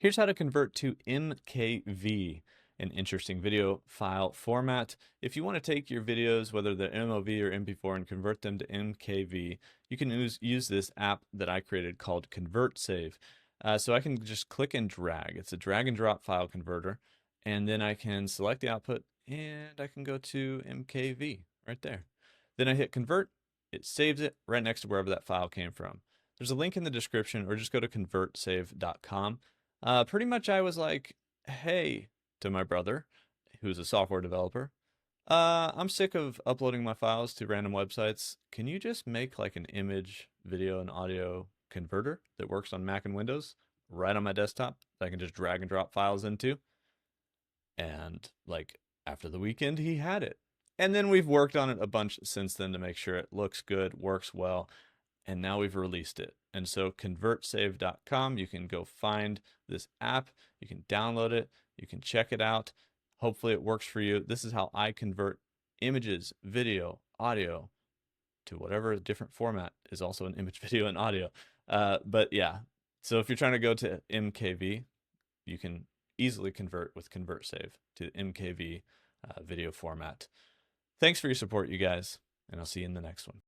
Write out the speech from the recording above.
Here's how to convert to MKV, an interesting video file format. If you want to take your videos, whether they're MOV or MP4, and convert them to MKV, you can use this app that I created called ConvertSave. So I can just click and drag. It's a drag and drop file converter. And then I can select the output and I can go to MKV right there. Then I hit convert. It saves it right next to wherever that file came from. There's a link in the description, or just go to convertsave.com. Pretty much I was like, hey, to my brother, who's a software developer, I'm sick of uploading my files to random websites. Can you just make like an image, video, and audio converter that works on Mac and Windows right on my desktop that I can just drag and drop files into? And like after the weekend, he had it. And then we've worked on it a bunch since then to make sure it looks good, works well, and now we've released it. And so convertsave.com, you can go find this app, you can download it, you can check it out. Hopefully it works for you. This is how I convert images, video, audio to whatever different format is also an image, video, and audio. But yeah, so if you're trying to go to MKV, you can easily convert with ConvertSave to MKV video format. Thanks for your support, you guys, and I'll see you in the next one.